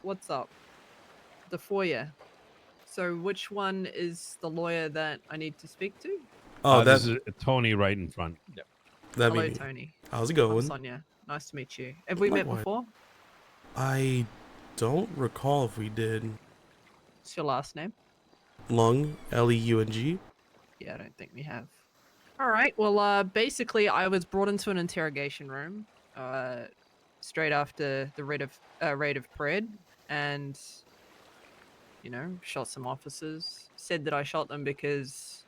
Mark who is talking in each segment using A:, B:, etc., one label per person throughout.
A: what's up? The FOIA. So which one is the lawyer that I need to speak to?
B: Oh,
C: this is Tony right in front.
B: Yep.
A: Hello,
B: be me.
A: Tony.
B: How's it
A: I'm
B: going?
A: Sonya. Nice to meet you. Have we met
B: Likewise.
A: before?
B: I don't recall if we did.
A: What's your last name?
B: Leung, Leung.
A: Yeah, I don't think we have. All right. Well, basically, I was brought into an interrogation room, straight after the raid of Pred, and shot some officers. Said that I shot them because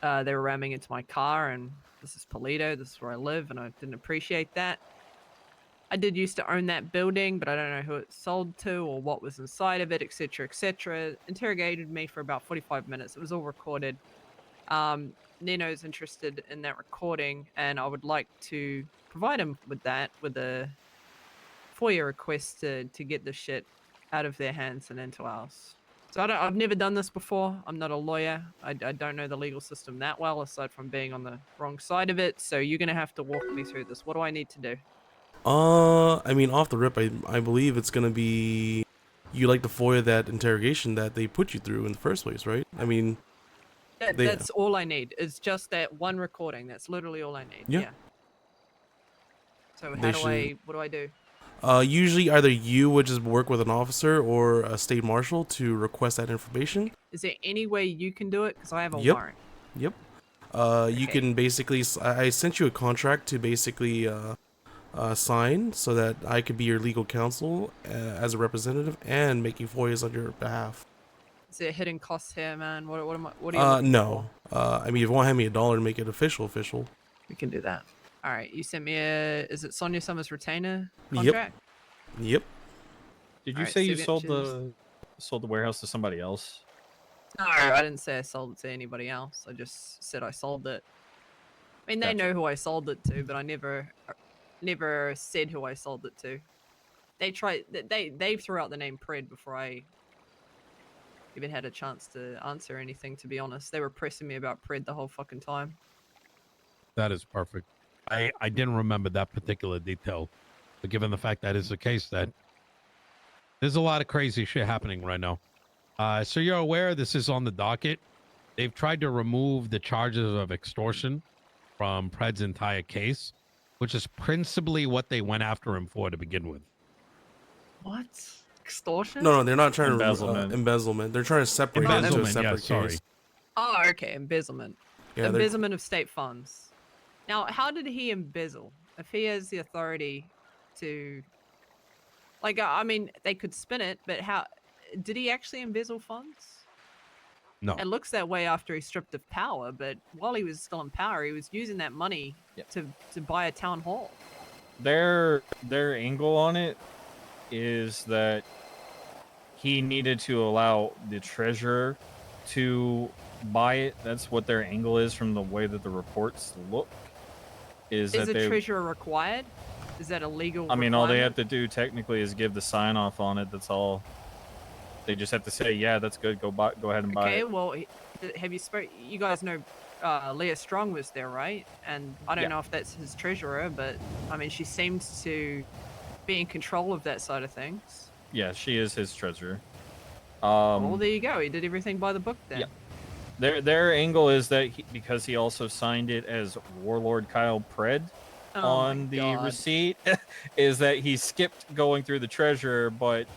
A: they were ramming into my car, and this is Polito. This is where I live, and I didn't appreciate that. I did used to own that building, but I don't know who it sold to or what was inside of it, etc., etc. Interrogated me for about 45 minutes. It was all recorded. Nino's interested in that recording, and I would like to provide him with that, with a FOIA request to get the shit out of their hands and into ours. So I've never done this before. I'm not a lawyer. I don't know the legal system that well, aside from being on the wrong side of it. So you're gonna have to walk me through this. What do I need to do?
B: I mean, off the rip, I believe it's gonna be you like to FOIA that interrogation that they put you through in the first place, right? I mean,
A: that's all I need. It's just that one recording. That's literally all I need. Yeah. So what do I do?
B: Usually either you would just work with an officer or a state marshal to request that information.
A: Is there any way you can do it? Because I have a
B: Yep.
A: warrant.
B: Yep. You can basically, I sent you a contract to basically sign so that I could be your legal counsel as a representative and making FOIAs on your behalf.
A: Is there hidden costs here, man? What are you
B: no. I mean, if you want to hand me $1 to make it official.
A: We can do that. All right, you sent me is it Sonya Summers retainer contract?
B: Yep.
D: Did you say you sold the warehouse to somebody else?
A: No, I didn't say I sold it to anybody else. I just said I sold it. I mean, they know who I sold it to, but I never said who I sold it to. They threw out the name Pred before I even had a chance to answer anything, to be honest. They were pressing me about Pred the whole fucking time.
C: That is perfect. I didn't remember that particular detail, but given the fact that is the case, that there's a lot of crazy shit happening right now. So you're aware this is on the docket. They've tried to remove the charges of extortion from Pred's entire case, which is principally what they went after him for to begin with.
A: What? Extortion?
B: No, they're not trying
D: embezzlement.
B: to embezzlement. They're trying to separate it into a separate case.
A: Oh, okay, embezzlement. Yeah, embezzlement of state funds. Now, how did he embezzle? If he has the authority to, like, I mean, they could spin it, but how did he actually embezzle funds?
C: No.
A: It looks that way after he stripped of power, but while he was still in power, he was using that money to buy a town hall.
D: Their angle on it is that he needed to allow the treasurer to buy it. That's what their angle is from the way that the reports look. Is that
A: the treasurer required? Is that a legal?
D: I mean, all they have to do technically is give the sign off on it. That's all. They just have to say, "Yeah, that's good. Go ahead and buy it."
A: Okay. Well, have you spoke? You guys know Leah Strong was there, right? And I don't know if that's his treasurer, but I mean, she seems to be in control of that side of things.
D: Yeah, she is his treasurer.
A: Well, there you go. He did everything by the book then.
D: Yeah. Their angle is that because he also signed it as Warlord Kyle Pred on the receipt, is that he skipped going through the treasurer, but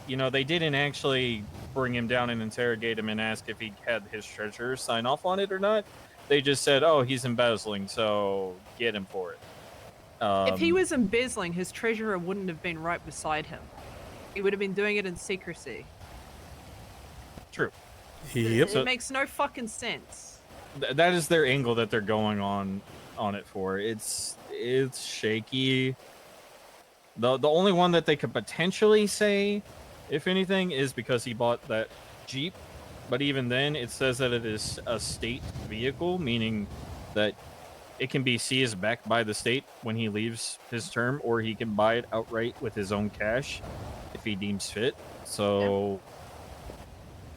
D: they didn't actually bring him down and interrogate him and ask if he had his treasurer sign off on it or not. They just said, "Oh, he's embezzling, so get him for it."
A: If he was embezzling, his treasurer wouldn't have been right beside him. He would have been doing it in secrecy.
D: True.
B: Yep.
A: It makes no fucking sense.
D: That is their angle that they're going on it for. It's shaky. The only one that they could potentially say, if anything, is because he bought that Jeep. But even then, it says that it is a state vehicle, meaning that it can be seized back by the state when he leaves his term, or he can buy it outright with his own cash if he deems fit. So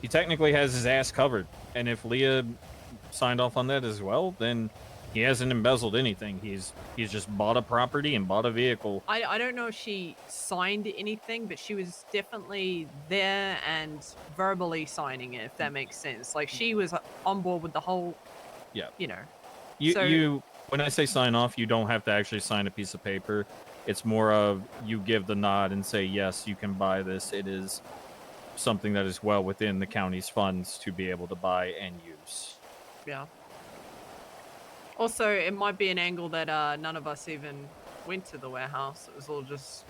D: he technically has his ass covered. And if Leah signed off on that as well, then He hasn't embezzled anything. He's just bought a property and bought a vehicle.
A: I don't know if she signed anything, but she was definitely there and verbally signing it, if that makes sense. Like, she was on board with the whole,
D: Yeah.
A: you know.
D: You when I say sign off, you don't have to actually sign a piece of paper. It's more of you give the nod and say, yes, you can buy this. It is something that is well within the county's funds to be able to buy and use.
A: Yeah. Also, it might be an angle that none of us even went to the warehouse. It was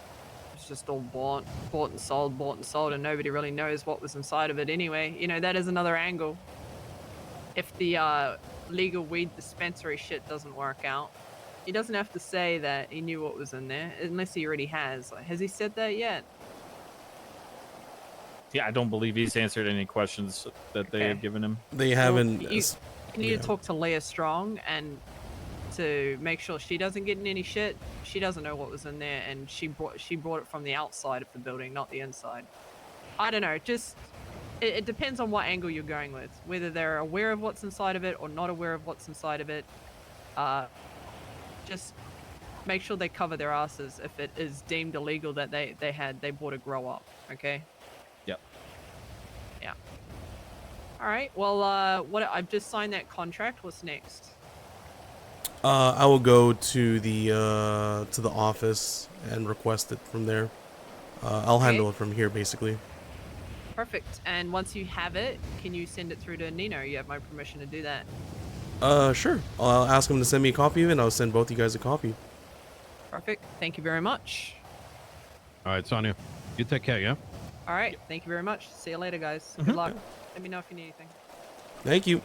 A: just all bought and sold, and nobody really knows what was inside of it anyway. You know, that is another angle. If the legal weed dispensary shit doesn't work out, he doesn't have to say that he knew what was in there, unless he already has. Like, has he said that yet?
D: Yeah, I don't believe he's answered any questions that they have given him.
B: They
A: Well,
B: haven't.
A: you need to talk to Leah Strong and to make sure she doesn't get in any shit. She doesn't know what was in there, and she brought it from the outside of the building, not the inside. I don't know. Just it depends on what angle you're going with. Whether they're aware of what's inside of it or not aware of what's inside of it. Just make sure they cover their asses if it is deemed illegal that they bought a grow up. Okay.
D: Yep.
A: Yeah. All right. Well, I've just signed that contract. What's next?
B: I will go to the office and request it from there. I'll handle it from here, basically.
A: Perfect. And once you have it, can you send it through to Nino? You have my permission to do that.
B: Sure. I'll ask him to send me a copy of it, and I'll send both you guys a copy.
A: Perfect. Thank you very much.
C: All right, Sonya, you take care, yeah?
A: All right. Thank you very much. See you later, guys. Good luck. Let me know if you need anything.
B: Thank you.